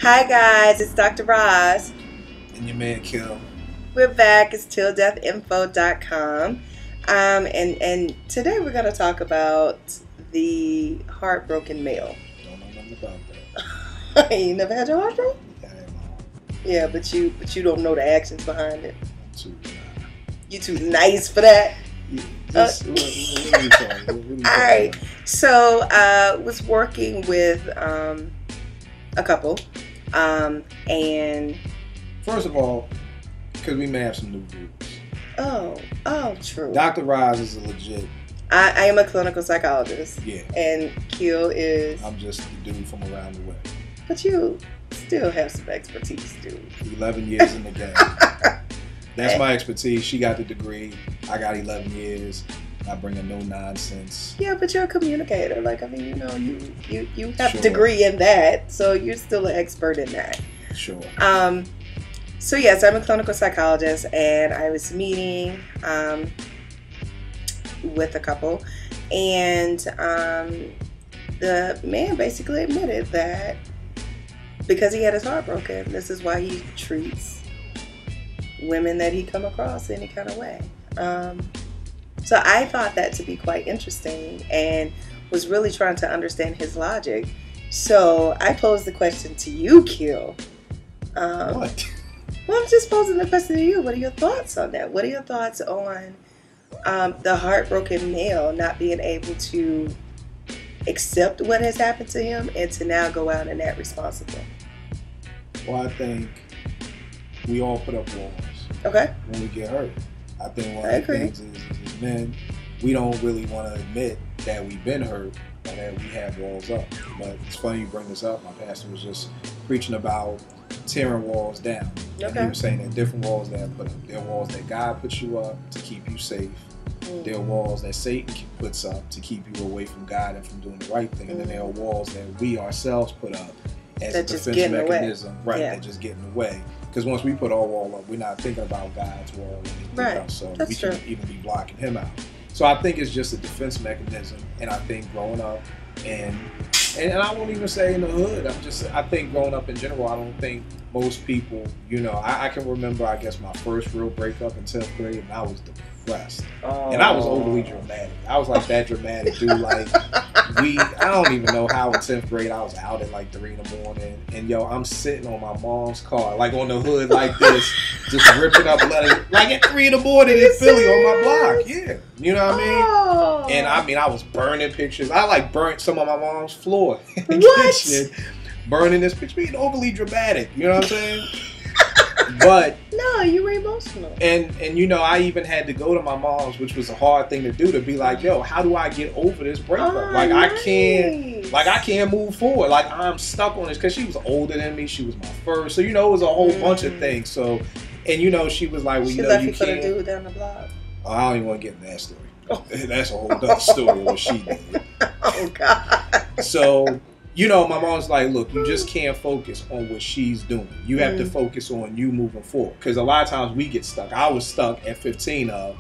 Hi guys, it's Dr. Roz. And your man Kil. We're back. It's tilldeathinfo.com. And today we're going to talk about the heartbroken male. Don't know nothing about that. You never had your heart broken? Yeah, Yeah, but you don't know the actions behind it. too. You too nice for that. What are you talking? All right. So was working with a couple, and First of all, because we may have some new views. oh, true. Dr. Roz is a legit. I am a clinical psychologist. Yeah. And Kil is. I'm just the dude from around the way. But you still have some expertise, dude. 11 years in the game. That's my expertise. She got the degree. I got 11 years. I bring a no nonsense. Yeah, but you're a communicator. Like, I mean, you have Sure. a degree in that, so you're still an expert in that. Sure. So yes, I'm a clinical psychologist, and I was meeting with a couple, and the man basically admitted that because he had his heart broken, this is why he treats women that he come across any kind of way. So I thought that to be quite interesting and was really trying to understand his logic. So I posed the question to you, Kil. What? Well, I'm just posing the question to you. What are your thoughts on that? What are your thoughts on the heartbroken male not being able to accept what has happened to him and to now go out and act responsible? Well, I think we all put up walls Okay. when we get hurt. I think one I of the agree. things is men, we don't really want to admit that we've been hurt or that we have walls up. But it's funny you bring this up. My pastor was just preaching about tearing walls down. And Okay. he was saying that different walls that are put up. There are walls that God puts you up to keep you safe. There are walls that Satan puts up to keep you away from God and from doing the right thing. And then there are walls that we ourselves put up as That a just defense get in the way. mechanism. Right, Yeah. that just get in the way. Because once we put our wall up, we're not thinking about God's wall or anything Right. else. So That's we true. can even be blocking him out. So I think it's just a defense mechanism. And I think growing up and I won't even say in the hood. I think growing up in general, I don't think most people, I can remember, I guess, my first real breakup in 10th grade, and I was depressed. Oh. And I was overly dramatic. I was like that dramatic dude. Like, I don't even know how in 10th grade I was out at like 3 in the morning. And I'm sitting on my mom's car, like on the hood like this, just ripping up letters, like at 3 in the morning in Philly on my block. Yeah. You know what I mean? Oh. And I was burning pictures. I like burnt some of my mom's floor in the What? kitchen, burning this picture, being overly dramatic. You know what I'm saying? But No, you were emotional. and I even had to go to my mom's, which was a hard thing to do, to be like, yo, how do I get over this breakup? Oh, Like nice. I can't move forward. Like I'm stuck on this because she was older than me. She was my first, so it was a whole bunch of things. So, and she was like, well, She left you you for the can't. dude down the block. Oh, I don't even want to get in that story. That's a whole other story of what she did. Oh God. So, my mom's like, look, you just can't focus on what she's doing. You have to focus on you moving forward. Because a lot of times we get stuck. I was stuck at 15 of,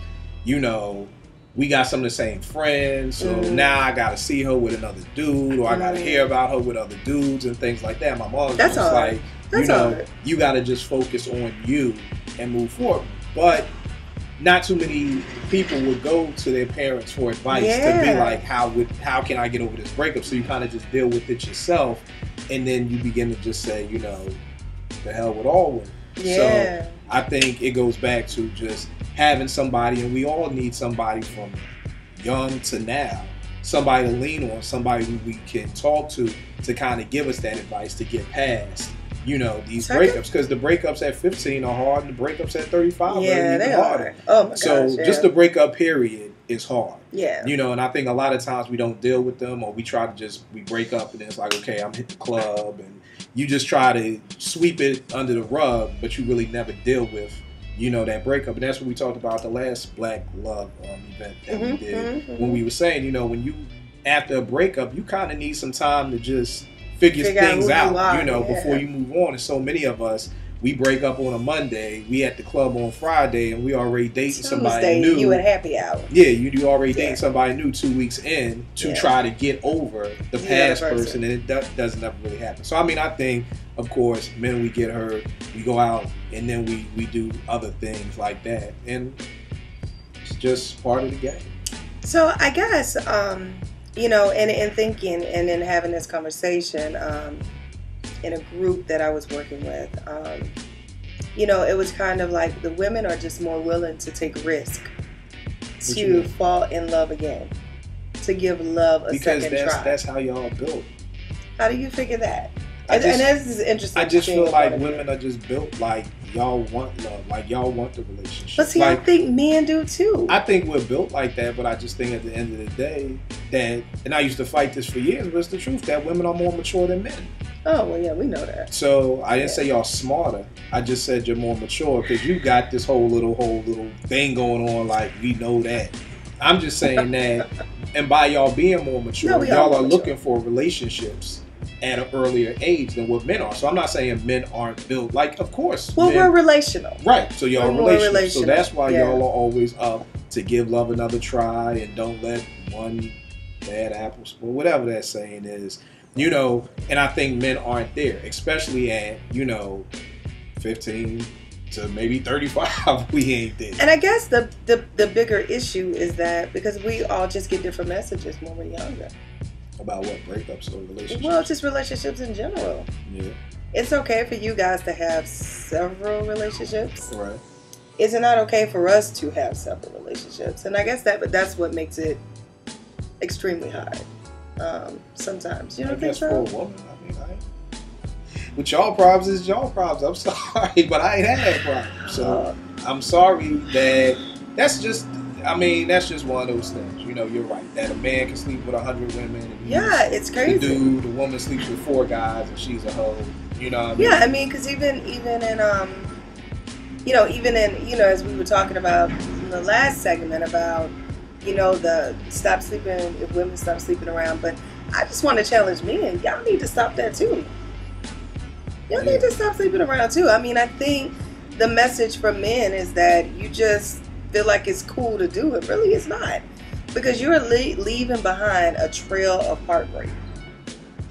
we got some of the same friends. So now I got to see her with another dude, or I got to hear about her with other dudes and things like that. My mom was That's just hard. like, That's hard. you got to just focus on you and move forward. But not too many people would go to their parents for advice to be like, how can I get over this breakup? So you kind of just deal with it yourself, and then you begin to just say, the hell with all women. Yeah. So I think it goes back to just having somebody, and we all need somebody from young to now, somebody to lean on, somebody who we can talk to kind of give us that advice to get past these breakups, because the breakups at 15 are hard and the breakups at 35 are even harder. Oh my gosh. So just the breakup period is hard. Yeah. And I think a lot of times we don't deal with them, or we try to we break up and then it's like, okay, I'm hitting the club, and you just try to sweep it under the rug, but you really never deal with that breakup. And that's what we talked about the last Black Love event that we did, when we were saying, when you, after a breakup, you kind of need some time to just figure things out, before you move on. And so many of us, we break up on a Monday, we at the club on Friday, and we already dating somebody Tuesday, new. you at happy hour. Yeah, you already dating somebody new 2 weeks in to Yeah. try to get over the past person. person, and it doesn't ever really happen. So I mean, I think, of course, men, we get hurt, we go out, and then we do other things like that, and it's just part of the game. So I guess, you know, in thinking and in having this conversation, in a group that I was working with, you know, it was kind of like the women are just more willing to take risk to fall in love again, to give love a second try. Because that's how y'all built. How do you figure that? And this is interesting. I just feel like women are just built like y'all want love, like y'all want the relationship. But see, like, I think men do too. I think we're built like that, but I just think at the end of the day that, and I used to fight this for years, but it's the truth that women are more mature than men. Oh, well, yeah, we know that. So I didn't say y'all smarter. I just said you're more mature because you got this whole little thing going on. Like, we know that. I'm just saying that, and by y'all being more mature, y'all are looking for relationships at an earlier age than what men are. So I'm not saying men aren't built. Like, of course. Well, we're relational. Right. So y'all are relational. So that's why yeah. y'all are always up to give love another try and don't let one bad apple spoil, whatever that saying is. You know, and I think men aren't there, especially at, 15 to maybe 35, we ain't there. And I guess the bigger issue is that because we all just get different messages when we're younger. About what? Breakups or relationships? Well, just relationships in general. Yeah. It's okay for you guys to have several relationships. Right. Is it not okay for us to have several relationships? And I guess that's what makes it extremely hard. Sometimes. You don't think so? For a woman, I mean, with y'all problems is y'all problems. I'm sorry, but I ain't had that problem. So I'm sorry that's just one of those things. You're right. That a man can sleep with 100 women. And it's crazy. The woman sleeps with 4 guys and she's a hoe. You know what I mean? Yeah, I mean, because even in as we were talking about in the last segment about the stop sleeping, if women stop sleeping around. But I just want to challenge men. Y'all need to stop that too. Y'all need to stop sleeping around too. I mean, I think the message from men is that you just feel like it's cool to do it. Really, it's not. Because you're leaving behind a trail of heartbreak.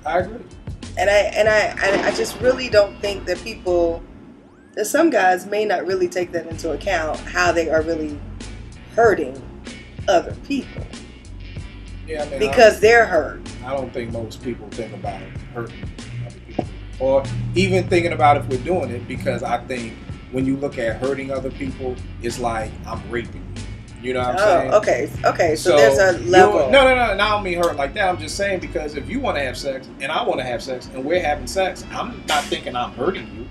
I agree. And I just really don't think that that some guys may not really take that into account, how they are really hurting other people. Yeah, I mean, because they're hurt. I don't think most people think about hurting other people, or even thinking about if we're doing it. Because I think when you look at hurting other people, it's like I'm raping you. You know what I'm saying? Okay. So there's a level. No. I don't mean hurt like that. I'm just saying because if you want to have sex and I want to have sex and we're having sex, I'm not thinking I'm hurting you.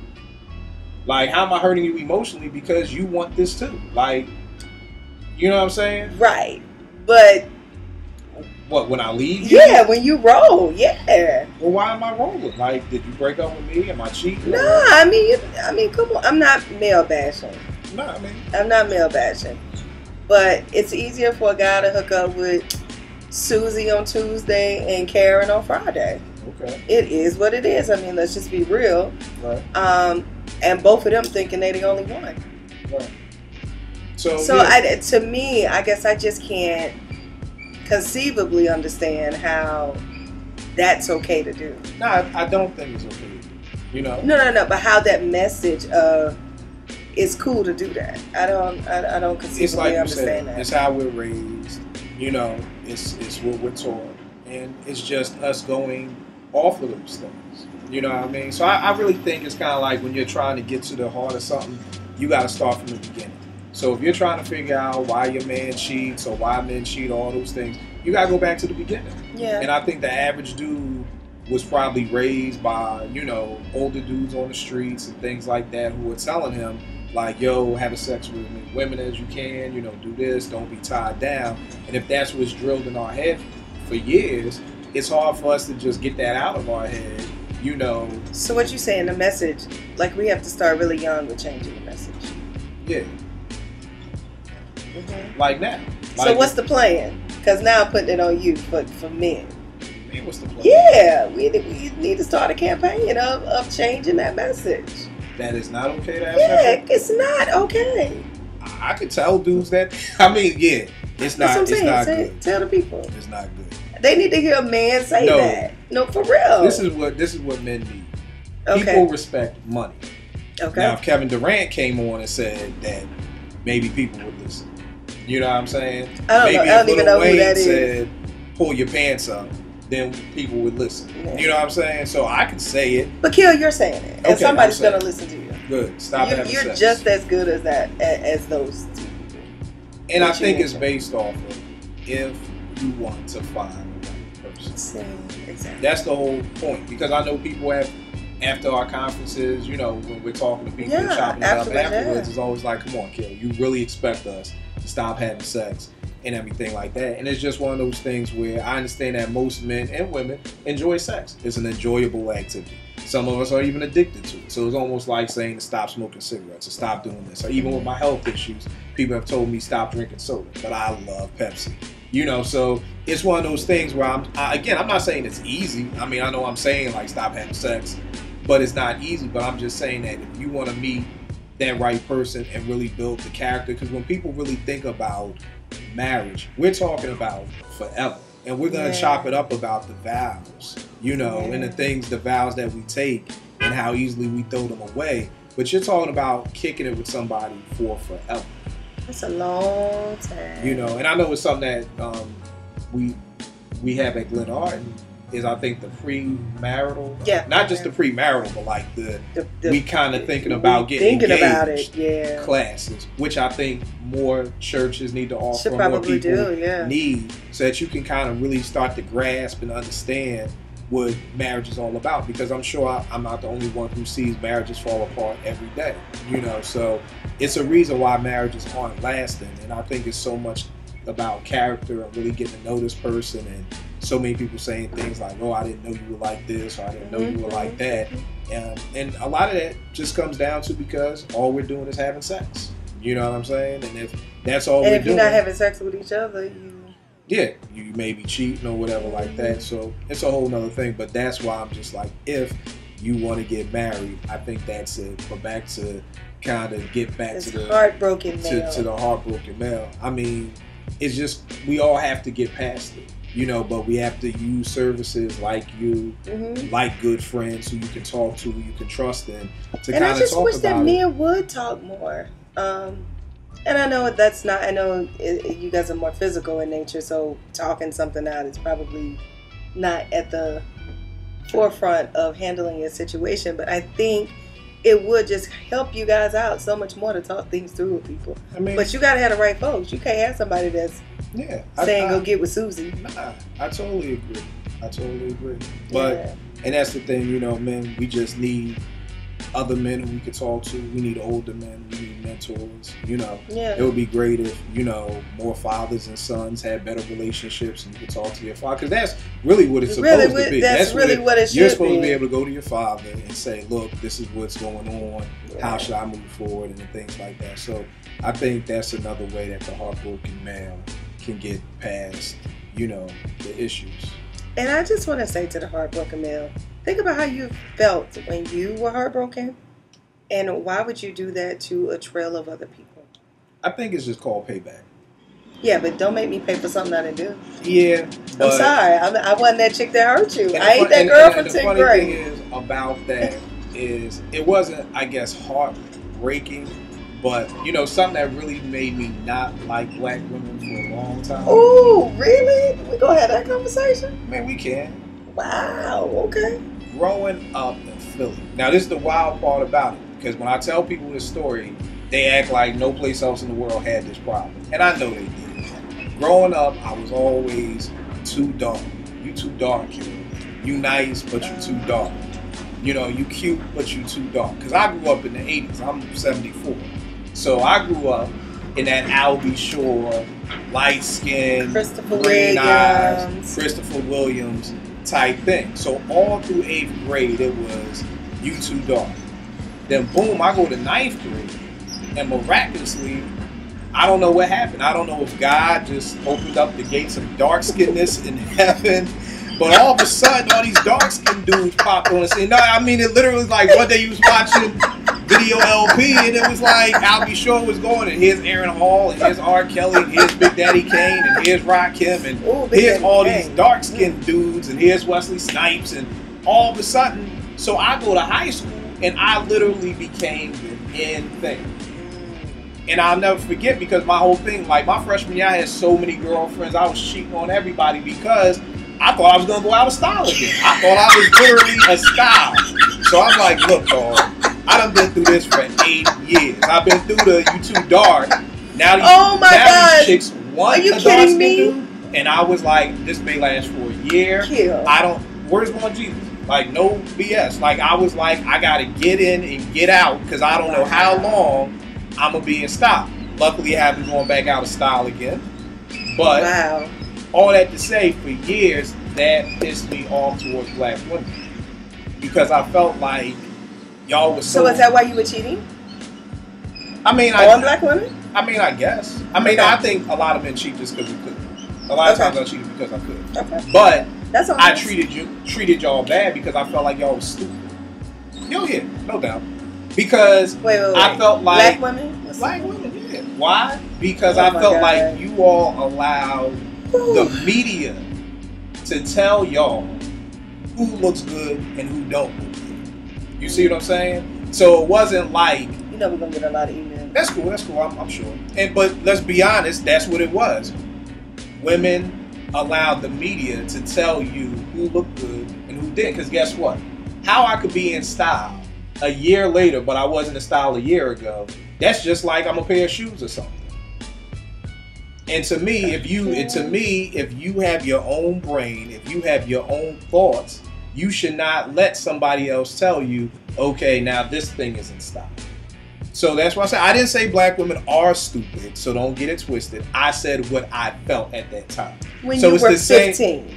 Like, how am I hurting you emotionally because you want this too? Like. You know what I'm saying? Right. But what, when I leave? Yeah, when you roll, yeah. Well, why am I rolling? Like, did you break up with me? Am I cheating? No, I mean, come on. I'm not male bashing. No, I mean, I'm not male bashing. But it's easier for a guy to hook up with Susie on Tuesday and Karen on Friday. Okay. It is what it is. I mean, let's just be real. Right. And both of them thinking they the only one. Right. So yeah. To me, I guess I just can't conceivably understand how that's okay to do. No, I don't think it's okay to do. No. But how that message of it's cool to do that. I don't conceivably understand that. It's how we're raised. It's what we're taught, and it's just us going off of those things. You know what I mean? So I really think it's kind of like when you're trying to get to the heart of something, you got to start from the beginning. So if you're trying to figure out why your man cheats or why men cheat, all those things, you got to go back to the beginning. Yeah. And I think the average dude was probably raised by, older dudes on the streets and things like that who were telling him, like, yo, have sex with as many women as you can, do this, don't be tied down. And if that's what's drilled in our head for years, it's hard for us to just get that out of our head, So what you saying, the message, like we have to start really young with changing the message. Yeah. Mm-hmm. Like now. So what's the plan? Because now I'm putting it on you for men. What's the plan? Yeah, we need to start a campaign of changing that message. That is not okay to have Yeah, sex? it's not okay. I could tell dudes that. I mean, yeah, it's not. It's not good. Tell the people. It's not good. They need to hear a man say that. No, for real. This is what men need. Okay. People respect money. Okay. Now, if Kevin Durant came on and said that, maybe people would listen. You know what I'm saying? I don't even know who that is. Said, pull your pants up, then people would listen. Yeah. You know what I'm saying? So I can say it. But Kil, you're saying it. And somebody's going to listen to you. Good. Stop having sex. You're just as good as that, as those two people. And I think it's based off of if you want to find the right person. Exactly. That's the whole point. Because I know people have, after our conferences, you know, when we're talking to people and chopping it up afterwards, it's always like, come on, Kil, you really expect us to stop having sex and everything like that. And it's just one of those things where I understand that most men and women enjoy sex. It's an enjoyable activity. Some of us are even addicted to it. So it's almost like saying to stop smoking cigarettes or stop doing this. Or even with my health issues, people have told me stop drinking soda, but I love Pepsi. You know, so it's one of those things where I'm not saying it's easy. I mean, I know I'm saying like stop having sex, but it's not easy. But I'm just saying that if you want to meet that right person and really build the character, because when people really think about marriage, we're talking about forever. And we're going to chop it up about the vows, you know, and the vows that we take and how easily we throw them away. But you're talking about kicking it with somebody for forever. That's a long time. You know, and I know it's something that we have at Glen Arden is, I think, the premarital. Yeah. Not just the premarital, but like the we kind of thinking about getting engaged about it, classes, which I think more churches need to offer, more people need, so that you can kind of really start to grasp and understand what marriage is all about. Because I'm sure I'm not the only one who sees marriages fall apart every day, you know. So it's a reason why marriages aren't lasting, and I think it's so much about character and really getting to know this person. And so many people saying things like, oh, I didn't know you were like this, or I didn't know you were like that. And a lot of that just comes down to because all we're doing is having sex. You know what I'm saying? And if that's all we're doing. And if you're not having sex with each other, you may be cheating or whatever like that. So it's a whole nother thing. But that's why I'm just like, if you want to get married, I think that's it. But back to kind of get back to the heartbroken male. To the heartbroken male. I mean, it's just, we all have to get past it. You know, but we have to use services like you, like good friends who you can talk to, who you can trust in, to kind of talk about it. And I just wish that men would talk more. And I know that's not, I know you guys are more physical in nature, so talking something out is probably not at the forefront of handling a situation, but I think it would just help you guys out so much more to talk things through with people. I mean, but you got to have the right folks. You can't have somebody that's saying go get with Susie. Nah, I totally agree. But, and that's the thing, you know, men, we just need other men who we could talk to. We need older men. We need mentors. You know, it would be great if, you know, more fathers and sons had better relationships and you could talk to your father. Because that's really what it's supposed to be. That's really what it should be. You're supposed to be able to go to your father and say, look, this is what's going on. How should I move forward? And things like that. So I think that's another way that the heartbroken male can get past, you know, the issues. And I just want to say to the heartbroken male, think about how you felt when you were heartbroken, and why would you do that to a trail of other people? I think it's just called payback. Yeah, but don't make me pay for something I didn't do. Yeah, I'm sorry. I wasn't that chick that hurt you. I ain't that girl from 10th grade. The funny thing is about that is it wasn't, I guess, heartbreaking, but, you know, something that really made me not like black women for a long time. Ooh, really? We gonna have that conversation? Man, we can. Wow, okay. Growing up in Philly. Now, this is the wild part about it, because when I tell people this story, they act like no place else in the world had this problem. And I know they did. Growing up, I was always too dark. You too dark, kid. You nice, but you too dark. You know, you cute, but you too dark. Because I grew up in the 80s. I'm 74. So I grew up in that Albie Shore, light skin, green eyes, Christopher Williams type thing. So all through 8th grade, it was you too dark. Then boom, I go to 9th grade, and miraculously, I don't know what happened. I don't know if God just opened up the gates of dark skinness in heaven, but all of a sudden, all these dark skinned dudes popped on the scene. No, I mean, it literally was like one day you was watching video LP, and it was like I'll Be Sure was going, and here's Aaron Hall, and here's R. Kelly, and here's Big Daddy Kane, and here's Rakim, and here's all these dark skinned dudes, and here's Wesley Snipes, and all of a sudden, so I go to high school, and I literally became the in thing. And I'll never forget, because my whole thing, like my freshman year, I had so many girlfriends. I was cheating on everybody because I thought I was going to go out of style again. I thought I was literally a style. So I'm like, look, dog, I done been through this for 8 years. I've been through the You Too Dark. Now these chicks want a dark skin dude. And I was like, this may last for a year. Where's one Jesus? Like, no BS. Like, I was like, I got to get in and get out because I don't know how long I'm going to be in style. Luckily, I haven't gone back out of style again. But all that to say, for years, that pissed me off towards black women. Because I felt like y'all was so... So is that why you were cheating? I mean... On black women? I mean, I guess. I mean, I think a lot of men cheat just because we could. A lot of times I cheated because I could. Okay. But that's I treated y'all bad because I felt like y'all was stupid. Yeah, no doubt. Because I felt like... Black women? Black women, yeah. Why? Because I felt like you all allowed the media to tell y'all who looks good and who don't look good. You see what I'm saying? So it wasn't like... You know we're going to get a lot of emails. That's cool, I'm sure. But let's be honest, that's what it was. Women allowed the media to tell you who looked good and who didn't. Because guess what? How I could be in style a year later, but I wasn't in style a year ago, that's just like I'm a pair of shoes or something. And to me, if you have your own brain, if you have your own thoughts, you should not let somebody else tell you, okay, now this thing is in style. So that's why I said, I didn't say black women are stupid, so don't get it twisted. I said what I felt at that time. When you were 15.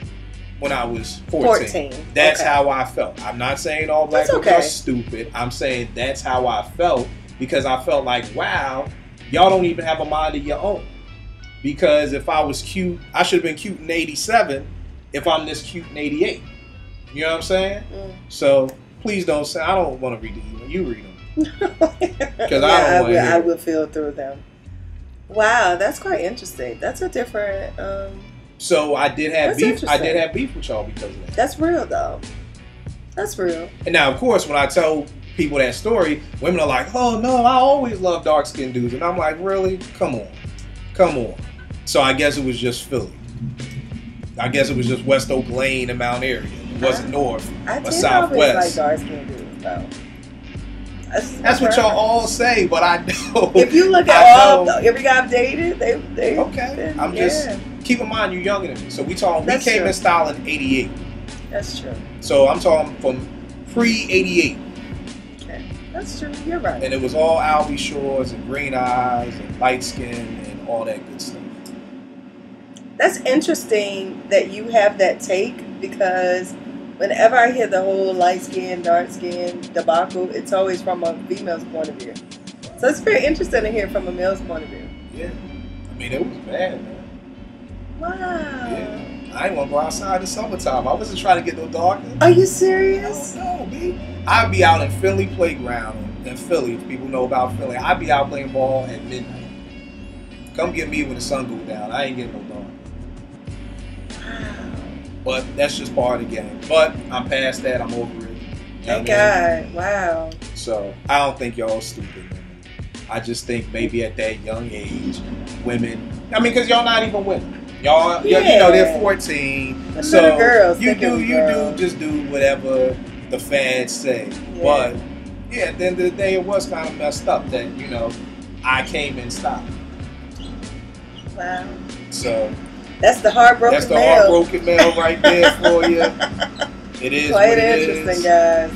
When I was 14. That's how I felt. I'm not saying all black women are stupid. I'm saying that's how I felt, because I felt like, wow, y'all don't even have a mind of your own. Because if I was cute, I should have been cute in 87 if I'm this cute in 88. You know what I'm saying? So please don't say, I don't want to read the email. You read them. Because I will feel through them. Wow, that's quite interesting. That's a different... So I did have beef. I did have beef with y'all because of that. That's real, though. That's real. And now, of course, when I tell people that story, women are like, "Oh no, I always love dark skinned dudes," and I'm like, "Really? Come on." So I guess it was just Philly. I guess it was just West Oak Lane and Mount Airy. It wasn't North or Southwest. I like dark skinned dudes, though. That's what y'all all say, but I know. If you look at every guy I've dated, they okay. I'm just keep in mind you're younger than me. So we came in style in '88. That's true. So I'm talking from pre-'88. Okay, that's true. You're right. And it was all Albie Shores and green eyes and light skin and all that good stuff. That's interesting that you have that take, because whenever I hear the whole light skin, dark skin debacle, it's always from a female's point of view. So it's very interesting to hear from a male's point of view. Yeah. I mean, it was bad, man. Wow. Yeah. I ain't want to go outside in the summertime. I wasn't trying to get no darkness. Are you serious? No, B. I'd be out in Finley Playground in Philly, if people know about Philly. I'd be out playing ball at midnight. Come get me when the sun goes down. I ain't getting no dark. But that's just part of the game. But I'm past that. I'm over it. Thank God. Wow. So I don't think y'all stupid. I just think maybe at that young age, women. I mean, because y'all not even women. Y'all, you know, they're 14. The so girls, you just do whatever the fads say. Yeah. But yeah, at the end of the day, it was kind of messed up that, you know, I came in style. Wow. So. That's the heartbroken That's the male. Heartbroken male right there for you. It is quite what it interesting, guys.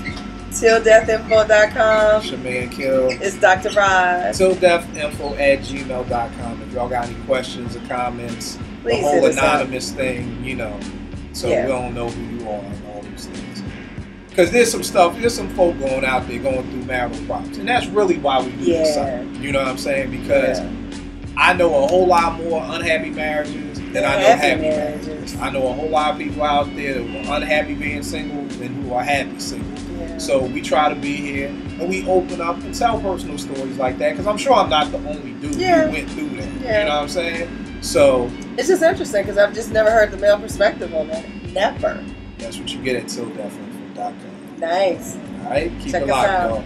TillDeathInfo.com. It's your man Kil. It's Dr. Roz. TillDeathInfo@gmail.com. If y'all got any questions or comments, please, the whole anonymous thing, you know, so we don't know who you are and all these things. Because there's some folk going out there going through marital problems, and that's really why we do this site. You know what I'm saying? Because I know a whole lot more unhappy marriages than I know happy marriages. I know a whole lot of people out there that are unhappy being single and who are happy single. Yeah. So we try to be here and we open up and tell personal stories like that, because I'm sure I'm not the only dude who went through that. Yeah. You know what I'm saying? So it's just interesting because I've just never heard the male perspective on that. Never. That's what you get at TillDefinitely.com. Nice. All right, keep Check it locked, us out. y'all.